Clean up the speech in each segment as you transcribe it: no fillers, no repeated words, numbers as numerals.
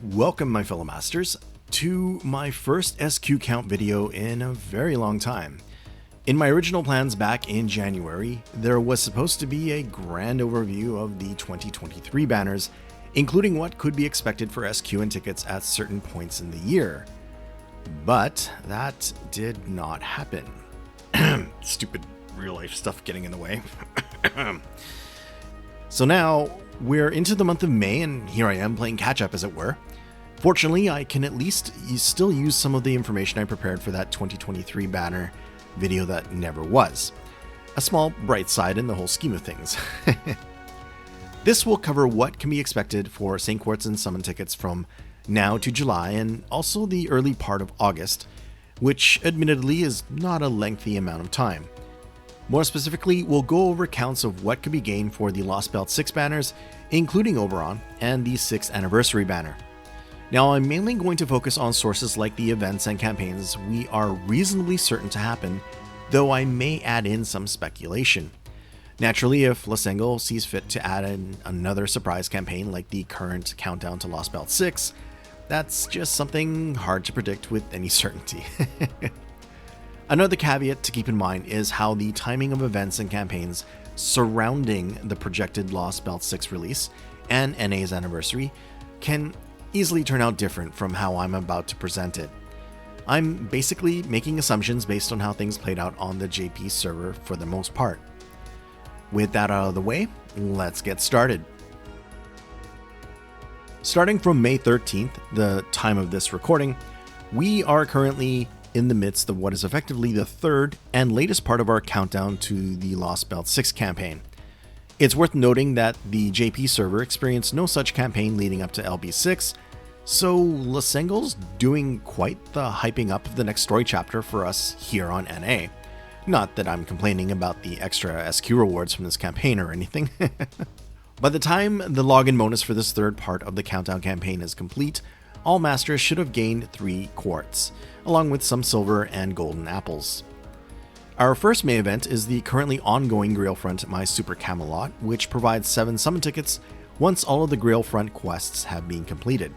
Welcome, my fellow masters, to my first SQ count video in a very long time. In my original plans back in January, there was supposed to be a grand overview of the 2023 banners, including what could be expected for SQ and tickets at certain points in the year. But that did not happen. Stupid real-life stuff getting in the way. So now, we're into the month of May, and here I am playing catch-up, as it were. Fortunately, I can at least still use some of the information I prepared for that 2023 banner video that never was. A small bright side in the whole scheme of things. This will cover what can be expected for St. Quartz and Summon tickets from now to July, and also the early part of August, which admittedly is not a lengthy amount of time. More specifically, we'll go over counts of what could be gained for the Lostbelt 6 banners, including Oberon, and the 6th anniversary banner. Now, I'm mainly going to focus on sources like the events and campaigns we are reasonably certain to happen, though I may add in some speculation. Naturally, if Lostbelt sees fit to add in another surprise campaign like the current countdown to Lostbelt 6, that's just something hard to predict with any certainty. Another caveat to keep in mind is how the timing of events and campaigns surrounding the projected Lostbelt 6 release and NA's anniversary can easily turn out different from how I'm about to present it. I'm basically making assumptions based on how things played out on the JP server for the most part. With that out of the way, let's get started. Starting from May 13th, the time of this recording, we are currently in the midst of what is effectively the third and latest part of our countdown to the Lostbelt 6 campaign. It's worth noting that the JP server experienced no such campaign leading up to LB6, so Lostbelt's doing quite the hyping up of the next story chapter for us here on NA. Not that I'm complaining about the extra SQ rewards from this campaign or anything. By the time the login bonus for this third part of the countdown campaign is complete, all masters should have gained 3 quartz, along with some silver and golden apples. Our first May event is the currently ongoing Grailfront My Super Camelot, which provides 7 summon tickets once all of the Grailfront quests have been completed.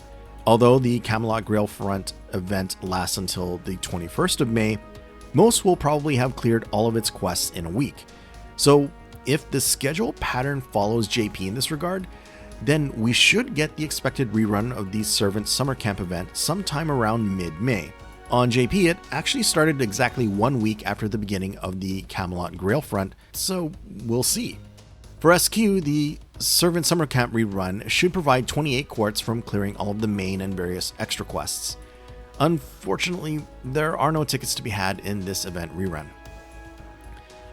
Although the Camelot Grailfront event lasts until the 21st of May, most will probably have cleared all of its quests in a week. So if the schedule pattern follows JP in this regard, then we should get the expected rerun of the Servant Summer Camp event sometime around mid-May. On JP, it actually started exactly 1 week after the beginning of the Camelot Grailfront, so we'll see. For SQ, the Servant Summer Camp rerun should provide 28 quartz from clearing all of the main and various extra quests. Unfortunately, there are no tickets to be had in this event rerun.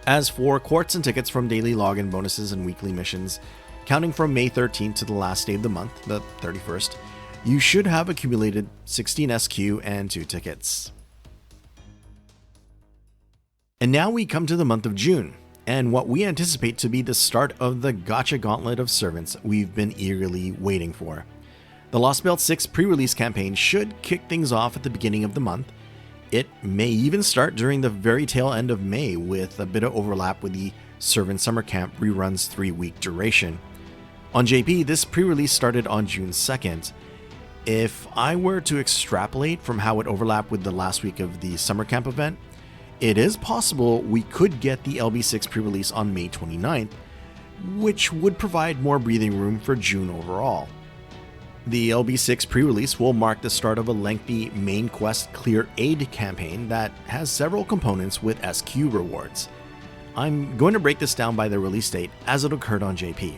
As for quartz and tickets from daily login bonuses and weekly missions, counting from May 13th to the last day of the month, the 31st, you should have accumulated 16 SQ and 2 tickets. And now we come to the month of June, and what we anticipate to be the start of the Gacha Gauntlet of Servants we've been eagerly waiting for. The Lostbelt 6 pre-release campaign should kick things off at the beginning of the month. It may even start during the very tail end of May, with a bit of overlap with the Servant Summer Camp rerun's 3-week duration. On JP, this pre-release started on June 2nd. If I were to extrapolate from how it overlapped with the last week of the Summer Camp event, it is possible we could get the LB6 pre-release on May 29th, which would provide more breathing room for June overall. The LB6 pre-release will mark the start of a lengthy main quest Clear Aid campaign that has several components with SQ rewards. I'm going to break this down by the release date as it occurred on JP.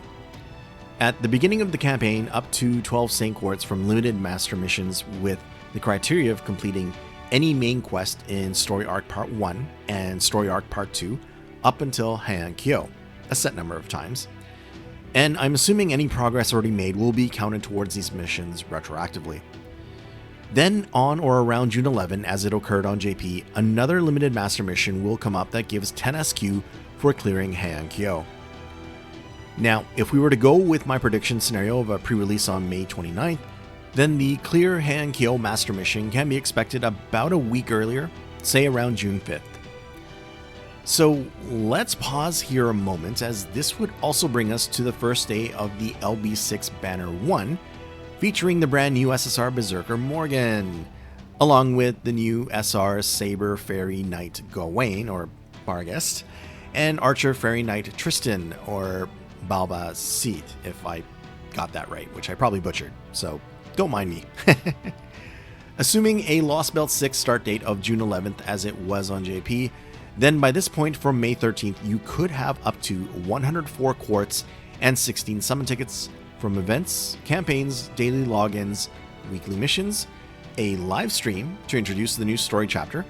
At the beginning of the campaign, up to 12 St. Quartz from limited master missions with the criteria of completing any main quest in Story Arc Part 1 and Story Arc Part 2 up until Heian-kyo, a set number of times. And I'm assuming any progress already made will be counted towards these missions retroactively. Then, on or around June 11, as it occurred on JP, another limited master mission will come up that gives 10 SQ for clearing Heian-kyo. Now, if we were to go with my prediction scenario of a pre-release on May 29th, then the Clear Heian-kyo Master Mission can be expected about a week earlier, say around June 5th. So let's pause here a moment, as this would also bring us to the first day of the LB6 Banner 1, featuring the brand new SSR Berserker Morgan, along with the new SR Saber Fairy Knight Gawain, or Barghest, and Archer Fairy Knight Tristan, or Balba Seed, if I got that right, which I probably butchered, so don't mind me. Assuming a Lostbelt 6 start date of June 11th as it was on JP, then by this point from May 13th you could have up to 104 quartz and 16 summon tickets from events, campaigns, daily logins, weekly missions, a live stream to introduce the new story chapter,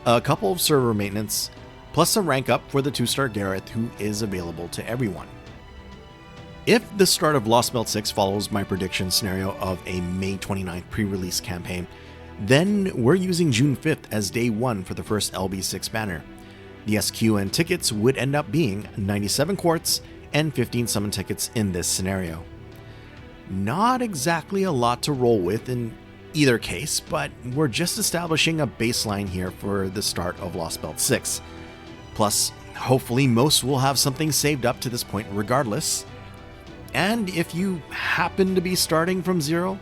a couple of server maintenance, plus a rank up for the 2-star Gareth, who is available to everyone. If the start of Lostbelt 6 follows my prediction scenario of a May 29th pre-release campaign, then we're using June 5th as day 1 for the first LB6 banner. The SQ and tickets would end up being 97 quartz and 15 summon tickets in this scenario. Not exactly a lot to roll with in either case, but we're just establishing a baseline here for the start of Lostbelt 6. Plus, hopefully most will have something saved up to this point regardless. And if you happen to be starting from 0,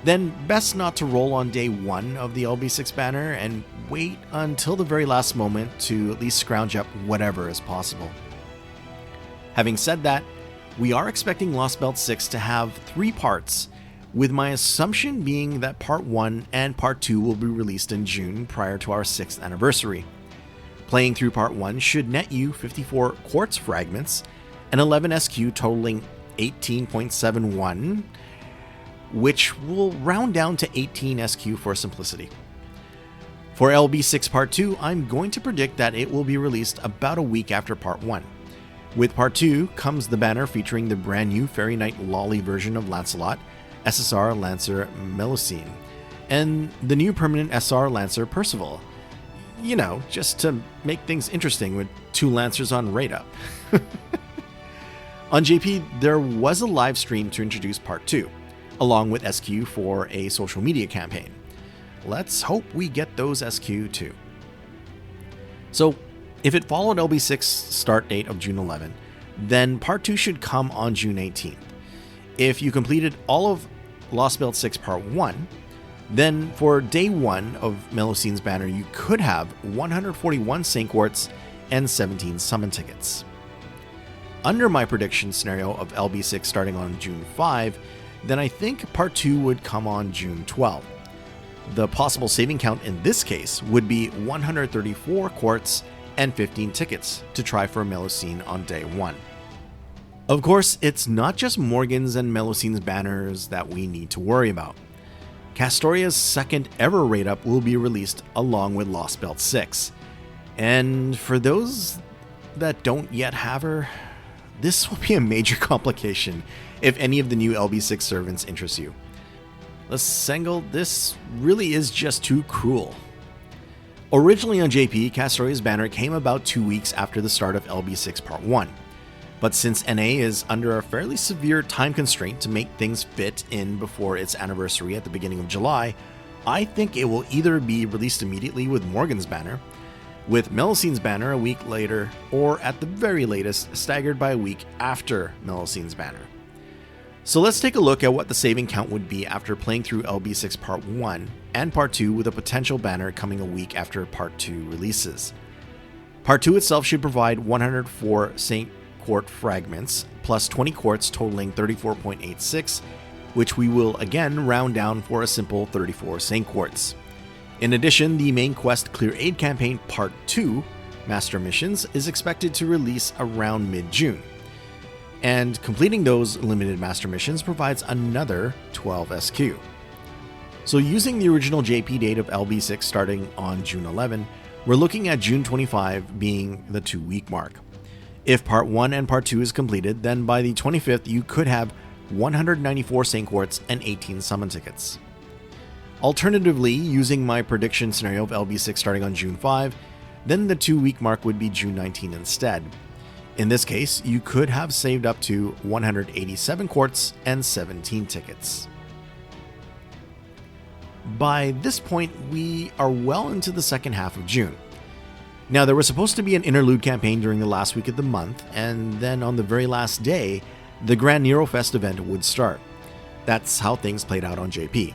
then best not to roll on day 1 of the LB6 banner and wait until the very last moment to at least scrounge up whatever is possible. Having said that, we are expecting Lostbelt 6 to have 3 parts, with my assumption being that Part 1 and Part 2 will be released in June prior to our 6th anniversary. Playing through Part 1 should net you 54 quartz fragments and 11 SQ totaling 18.71, which will round down to 18 SQ for simplicity. For LB6 Part 2, I'm going to predict that it will be released about a week after Part 1. With Part 2 comes the banner featuring the brand new Fairy Knight Lolly version of Lancelot, SSR Lancer Melusine, and the new permanent SR Lancer Percival. You know, just to make things interesting with 2 Lancers on raid up. On JP, there was a live stream to introduce Part 2, along with SQ for a social media campaign. Let's hope we get those SQ too. So, if it followed LB6's start date of June 11, then Part 2 should come on June 18th. If you completed all of Lostbelt 6 Part 1, then for day 1 of Melusine's banner you could have 141 Saint Quartz and 17 summon tickets. Under my prediction scenario of LB6 starting on June 5, then I think Part 2 would come on June 12. The possible saving count in this case would be 134 quartz and 15 tickets to try for Melusine on day 1. Of course, it's not just Morgan's and Melusine's banners that we need to worry about. Castoria's second ever raid up will be released along with Lostbelt 6. And for those that don't yet have her, this will be a major complication if any of the new LB6 servants interest you. L'Sengle, this really is just too cruel. Originally on JP, Castoria's banner came about 2 weeks after the start of LB6 Part 1. But since NA is under a fairly severe time constraint to make things fit in before its anniversary at the beginning of July, I think it will either be released immediately with Morgan's banner, with Melusine's banner a week later, or at the very latest, staggered by a week after Melusine's banner. So let's take a look at what the saving count would be after playing through LB6 Part 1 and Part 2 with a potential banner coming a week after Part 2 releases. Part 2 itself should provide 104 Saint Quart fragments, plus 20 quartz totaling 34.86, which we will again round down for a simple 34 Saint Quartz. In addition, the main quest Clear Aid campaign Part 2, Master Missions, is expected to release around mid-June. And completing those limited Master Missions provides another 12 SQ. So using the original JP date of LB6 starting on June 11, we're looking at June 25 being the 2-week mark. If Part 1 and Part 2 is completed, then by the 25th you could have 194 Saint Quartz and 18 summon tickets. Alternatively, using my prediction scenario of LB6 starting on June 5, then the 2-week mark would be June 19 instead. In this case, you could have saved up to 187 quartz and 17 tickets. By this point, we are well into the second half of June. Now, there was supposed to be an interlude campaign during the last week of the month, and then on the very last day, the Grand Nero Fest event would start. That's how things played out on JP.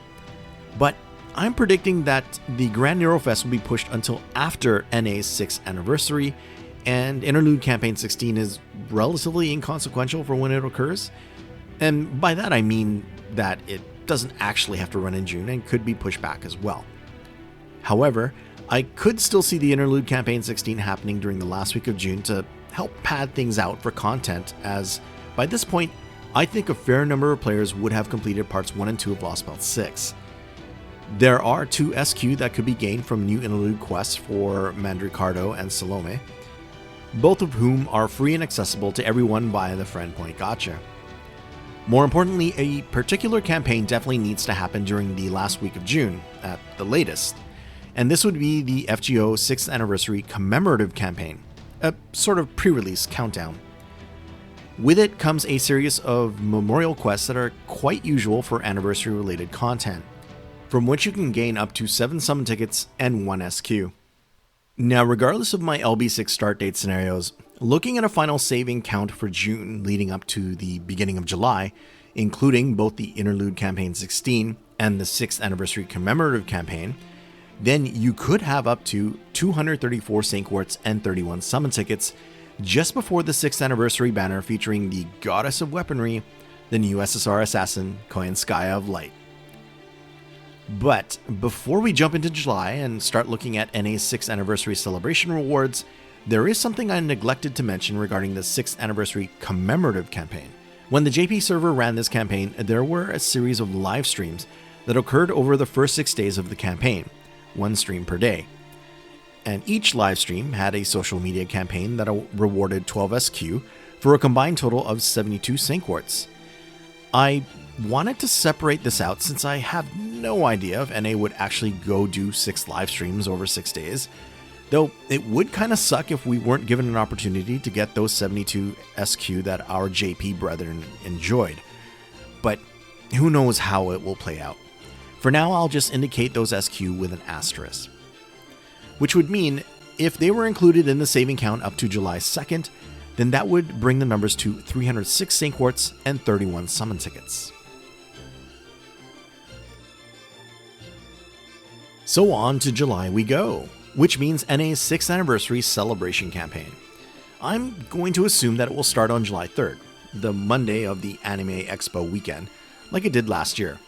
But I'm predicting that the Grand Neurofest will be pushed until after NA's 6th anniversary, and Interlude Campaign 16 is relatively inconsequential for when it occurs. And by that I mean that it doesn't actually have to run in June and could be pushed back as well. However, I could still see the Interlude Campaign 16 happening during the last week of June to help pad things out for content, as by this point, I think a fair number of players would have completed parts 1 and 2 of Lostbelt 6. There are 2 SQ that could be gained from new Interlude quests for Mandricardo and Salome, both of whom are free and accessible to everyone via the Friend Point Gacha. More importantly, a particular campaign definitely needs to happen during the last week of June, at the latest, and this would be the FGO 6th Anniversary Commemorative Campaign, a sort of pre-release countdown. With it comes a series of memorial quests that are quite usual for anniversary-related content, from which you can gain up to 7 summon tickets and 1 SQ. Now, regardless of my LB6 start date scenarios, looking at a final saving count for June leading up to the beginning of July, including both the Interlude Campaign 16 and the 6th Anniversary Commemorative Campaign, then you could have up to 234 Saint Quartz and 31 summon tickets just before the 6th Anniversary banner featuring the Goddess of Weaponry, the new SSR assassin, Koyanskaya of Light. But before we jump into July and start looking at NA's 6th Anniversary Celebration rewards, there is something I neglected to mention regarding the 6th Anniversary Commemorative Campaign. When the JP server ran this campaign, there were a series of live streams that occurred over the first 6 days of the campaign, 1 stream per day. And each live stream had a social media campaign that rewarded 12 SQ for a combined total of 72 Saint Quartz. I wanted to separate this out since I have no idea if NA would actually go do 6 live streams over 6 days, though it would kind of suck if we weren't given an opportunity to get those 72 SQ that our JP brethren enjoyed. But who knows how it will play out. For now, I'll just indicate those SQ with an asterisk. Which would mean if they were included in the saving count up to July 2nd, then that would bring the numbers to 306 Saint Quartz and 31 summon tickets. So on to July we go, which means NA's 6th Anniversary Celebration Campaign. I'm going to assume that it will start on July 3rd, the Monday of the Anime Expo weekend, like it did last year.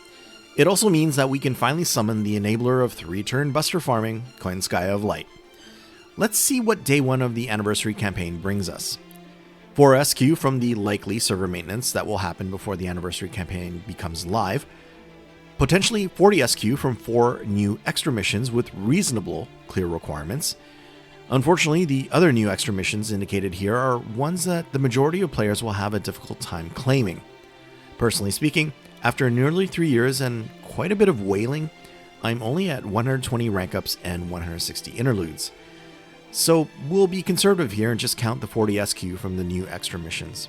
It also means that we can finally summon the enabler of 3-turn buster farming, Koyanskaya of Light. Let's see what day 1 of the anniversary campaign brings us. 4 SQ from the likely server maintenance that will happen before the anniversary campaign becomes live, potentially 40 SQ from 4 new extra missions with reasonable clear requirements. Unfortunately, the other new extra missions indicated here are ones that the majority of players will have a difficult time claiming. Personally speaking, after nearly 3 years and quite a bit of wailing, I'm only at 120 rank ups and 160 interludes. So we'll be conservative here and just count the 40 SQ from the new extra missions.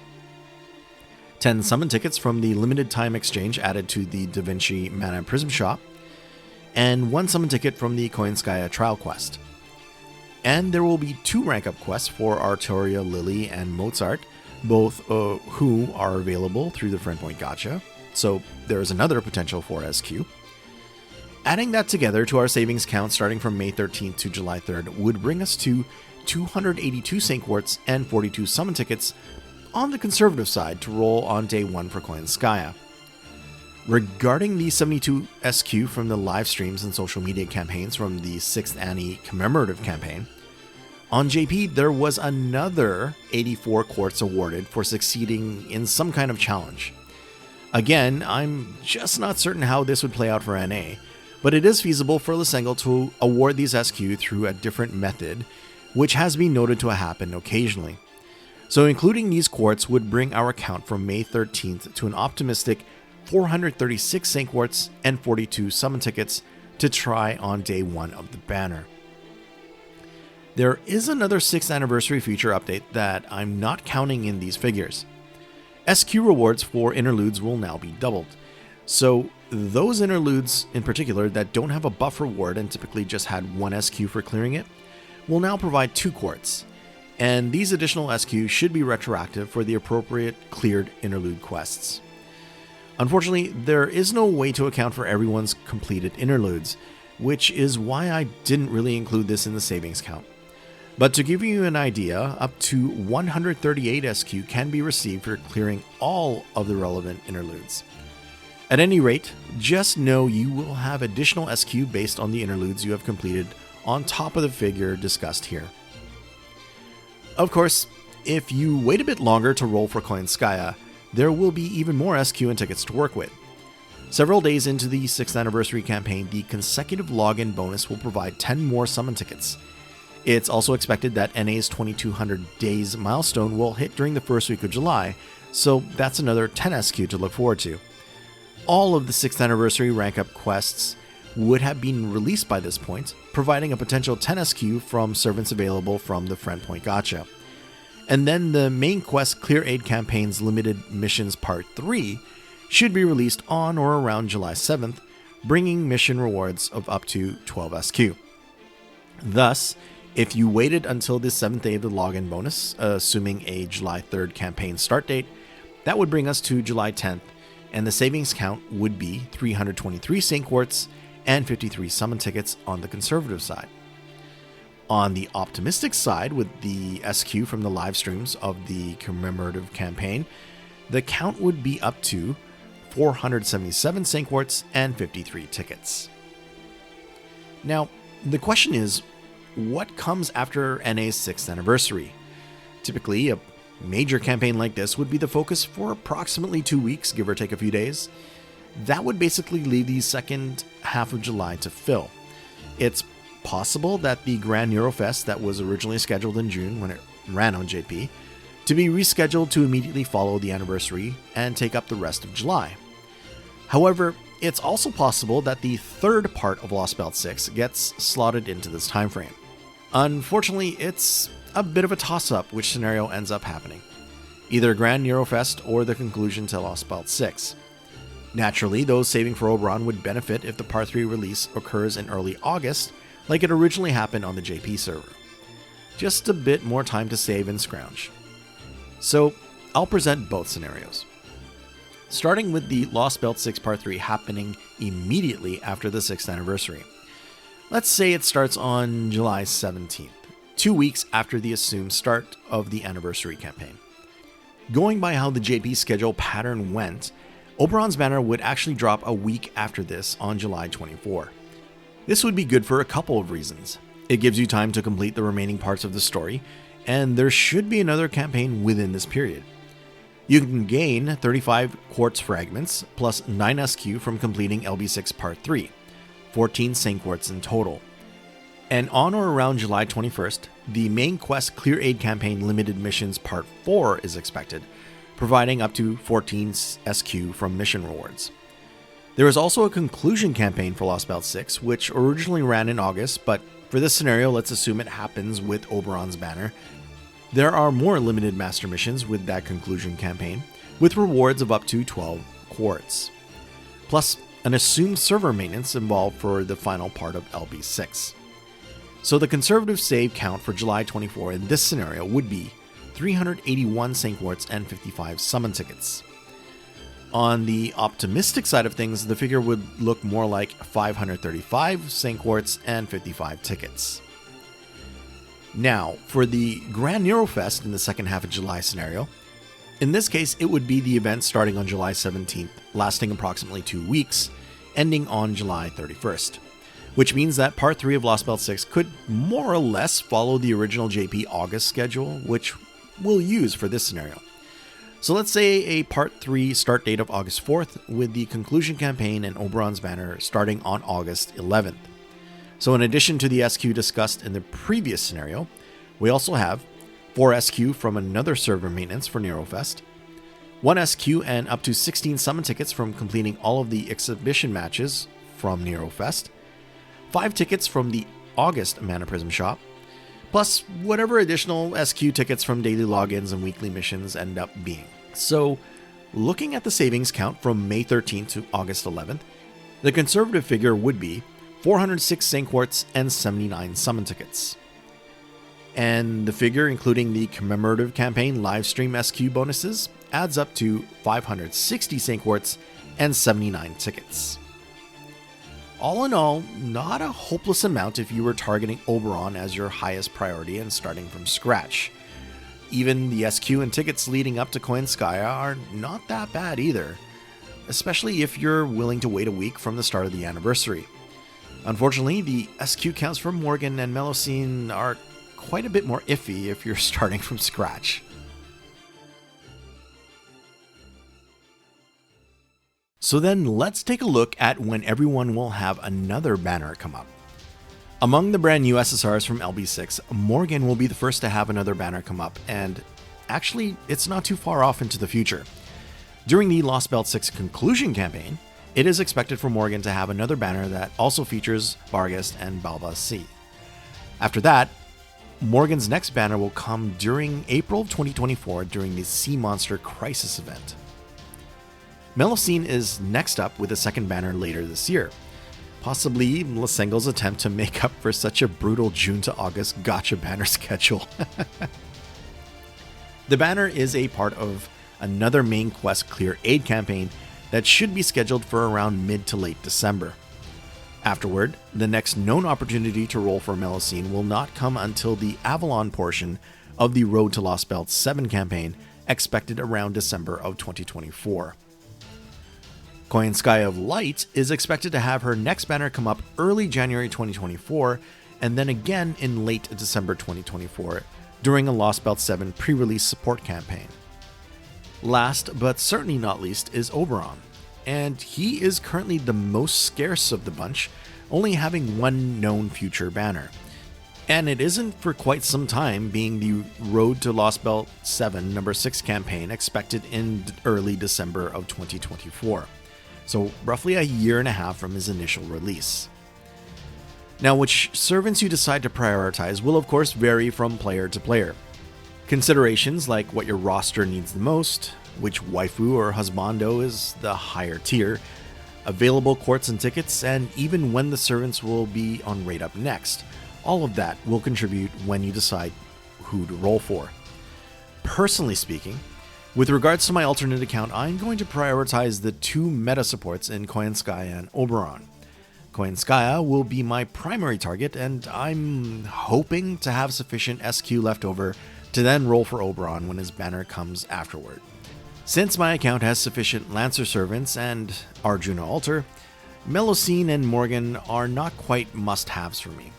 10 summon tickets from the limited time exchange added to the Da Vinci Mana Prism Shop, and 1 summon ticket from the Koyanskaya trial quest. And there will be 2 rank up quests for Artoria Lily and Mozart, both who are available through the Friend Point Gacha, so there is another potential for SQ. Adding that together to our savings count starting from May 13th to July 3rd would bring us to 282 Saint Quartz and 42 summon tickets on the conservative side to roll on day 1 for Koyanskaya. Regarding the 72 SQ from the live streams and social media campaigns from the 6th Annie commemorative campaign, on JP there was another 84 quartz awarded for succeeding in some kind of challenge. Again, I'm just not certain how this would play out for NA, but it is feasible for Lysengal to award these SQ through a different method, which has been noted to happen occasionally. So including these quartz would bring our count from May 13th to an optimistic 436 Saint Quartz and 42 summon tickets to try on day 1 of the banner. There is another 6th anniversary feature update that I'm not counting in these figures. SQ rewards for interludes will now be doubled. So those interludes in particular that don't have a buff reward and typically just had 1 SQ for clearing it, will now provide 2 quartz. And these additional SQ should be retroactive for the appropriate cleared interlude quests. Unfortunately, there is no way to account for everyone's completed interludes, which is why I didn't really include this in the savings count. But to give you an idea, up to 138 SQ can be received for clearing all of the relevant interludes. At any rate, just know you will have additional SQ based on the interludes you have completed on top of the figure discussed here. Of course, if you wait a bit longer to roll for Koyanskaya, there will be even more SQ and tickets to work with. Several days into the 6th anniversary campaign, the consecutive login bonus will provide 10 more summon tickets. It's also expected that NA's 2200 days milestone will hit during the first week of July, so that's another 10 SQ to look forward to. All of the 6th anniversary rank up quests would have been released by this point, providing a potential 10 SQ from servants available from the Friend Point Gacha. And then the main quest Clear Aid Campaign's Limited Missions Part 3 should be released on or around July 7th, bringing mission rewards of up to 12 SQ. Thus, if you waited until the 7th day of the login bonus, assuming a July 3rd campaign start date, that would bring us to July 10th, and the savings count would be 323 Saint Quartz and 53 summon tickets on the conservative side. On the optimistic side, with the SQ from the live streams of the commemorative campaign, the count would be up to 477 Saint Quartz and 53 tickets. Now, the question is, what comes after NA's 6th anniversary? Typically, a major campaign like this would be the focus for approximately 2 weeks, give or take a few days. That would basically leave the second half of July to fill. It's possible that the Grand Eurofest that was originally scheduled in June when it ran on JP to be rescheduled to immediately follow the anniversary and take up the rest of July. However, it's also possible that the third part of Lostbelt 6 gets slotted into this time frame. Unfortunately, it's a bit of a toss-up which scenario ends up happening. Either Grand Eurofest or the conclusion to Lostbelt 6. Naturally, those saving for Oberon would benefit if the Part 3 release occurs in early August, like it originally happened on the JP server. Just a bit more time to save and scrounge. So, I'll present both scenarios. Starting with the Lostbelt 6 Part 3 happening immediately after the 6th anniversary. Let's say it starts on July 17th, 2 weeks after the assumed start of the anniversary campaign. Going by how the JP schedule pattern went, Oberon's banner would actually drop a week after this on July 24. This would be good for a couple of reasons. It gives you time to complete the remaining parts of the story, and there should be another campaign within this period. You can gain 35 quartz fragments plus 9 SQ from completing LB6 Part 3, 14 Saint Quartz in total. And on or around July 21st, the main quest Clear Aid Campaign Limited Missions Part 4 is expected, providing up to 14 SQ from mission rewards. There is also a conclusion campaign for Lostbelt 6, which originally ran in August, but for this scenario, let's assume it happens with Oberon's banner. There are more limited master missions with that conclusion campaign, with rewards of up to 12 quartz, plus an assumed server maintenance involved for the final part of LB6. So the conservative save count for July 24 in this scenario would be 381 Saint Quartz and 55 summon tickets. On the optimistic side of things, the figure would look more like 535 Saint Quartz and 55 tickets. Now, for the Grand Eurofest in the second half of July scenario, in this case it would be the event starting on July 17th, lasting approximately 2 weeks, ending on July 31st. Which means that Part 3 of Lostbelt 6 could more or less follow the original JP August schedule, which we'll use for this scenario. So let's say a Part 3 start date of August 4th, with the conclusion campaign and Oberon's banner starting on August 11th. So in addition to the SQ discussed in the previous scenario, we also have 4 SQ from another server maintenance for Neurofest, 1 SQ and up to 16 summon tickets from completing all of the exhibition matches from Neurofest, 5 tickets from the August Mana Prism shop, plus whatever additional SQ tickets from daily logins and weekly missions end up being. So, looking at the savings count from May 13th to August 11th, the conservative figure would be 406 Saint Quartz and 79 summon tickets. And the figure, including the commemorative campaign livestream SQ bonuses, adds up to 560 Saint Quartz and 79 tickets. All in all, not a hopeless amount if you were targeting Oberon as your highest priority and starting from scratch. Even the SQ and tickets leading up to Koyanskaya are not that bad either, especially if you're willing to wait a week from the start of the anniversary. Unfortunately, the SQ counts for Morgan and Melusine are quite a bit more iffy if you're starting from scratch. So then let's take a look at when everyone will have another banner come up. Among the brand new SSRs from LB6, Morgan will be the first to have another banner come up, and actually, it's not too far off into the future. During the Lostbelt 6 conclusion campaign, it is expected for Morgan to have another banner that also features Barghest and Balba C. After that, Morgan's next banner will come during April of 2024 during the Sea Monster Crisis event. Melusine is next up with a second banner later this year, possibly Lasengle's attempt to make up for such a brutal June to August gacha banner schedule. The banner is a part of another main quest clear aid campaign that should be scheduled for around mid to late December. Afterward, the next known opportunity to roll for Melusine will not come until the Avalon portion of the Road to Lostbelt 7 campaign, expected around December of 2024. Koyanskaya of Light is expected to have her next banner come up early January 2024, and then again in late December 2024 during a Lostbelt 7 pre-release support campaign. Last, but certainly not least, is Oberon, and he is currently the most scarce of the bunch, only having one known future banner. And it isn't for quite some time, being the Road to Lostbelt 7 number 6 campaign expected in early December of 2024. So roughly a year and a half from his initial release. Now, which servants you decide to prioritize will of course vary from player to player. Considerations like what your roster needs the most, which waifu or husbando is the higher tier, available quartz and tickets, and even when the servants will be on raid up next. All of that will contribute when you decide who to roll for. Personally speaking, with regards to my alternate account, I'm going to prioritize the two meta supports in Koyanskaya and Oberon. Koyanskaya will be my primary target, and I'm hoping to have sufficient SQ left over to then roll for Oberon when his banner comes afterward. Since my account has sufficient Lancer servants and Arjuna altar, Melusine and Morgan are not quite must-haves for me,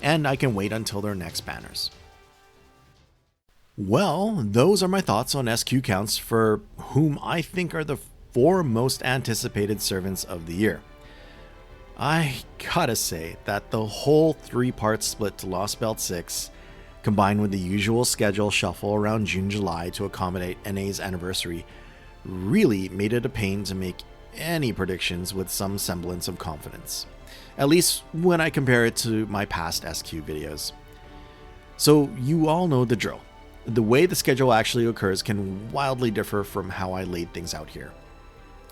and I can wait until their next banners. Well, those are my thoughts on SQ counts for whom I think are the 4 most anticipated servants of the year. I gotta say that the whole 3-part split to Lostbelt 6, combined with the usual schedule shuffle around June-July to accommodate NA's anniversary, really made it a pain to make any predictions with some semblance of confidence, at least when I compare it to my past SQ videos. So you all know the drill. The way the schedule actually occurs can wildly differ from how I laid things out here,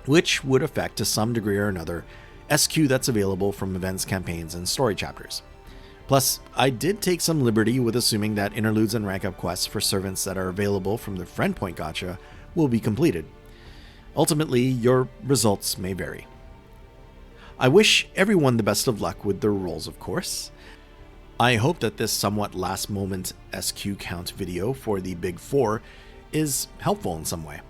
which would affect to some degree or another SQ that's available from events, campaigns, and story chapters. Plus, I did take some liberty with assuming that interludes and rank up quests for servants that are available from the Friend Point gacha will be completed. Ultimately, your results may vary. I wish everyone the best of luck with their rolls, of course. I hope that this somewhat last moment SQ count video for the Big 4 is helpful in some way.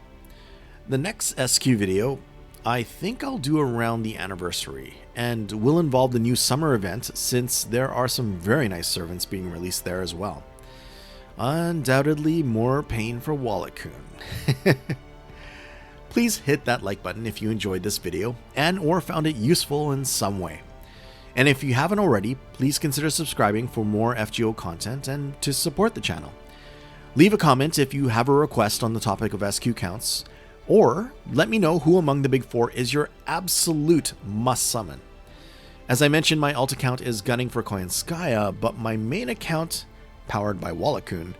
The next SQ video I think I'll do around the anniversary, and will involve the new summer event since there are some very nice servants being released there as well. Undoubtedly more pain for Wallet-kun. Please hit that like button if you enjoyed this video and or found it useful in some way. And if you haven't already, please consider subscribing for more FGO content and to support the channel. Leave a comment if you have a request on the topic of SQ counts, or let me know who among the Big 4 is your absolute must summon. As I mentioned, my alt account is gunning for Koyanskaya, but my main account, powered by Wallet-kun,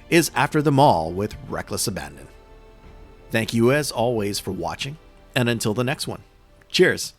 is after them all with reckless abandon. Thank you as always for watching, and until the next one, cheers!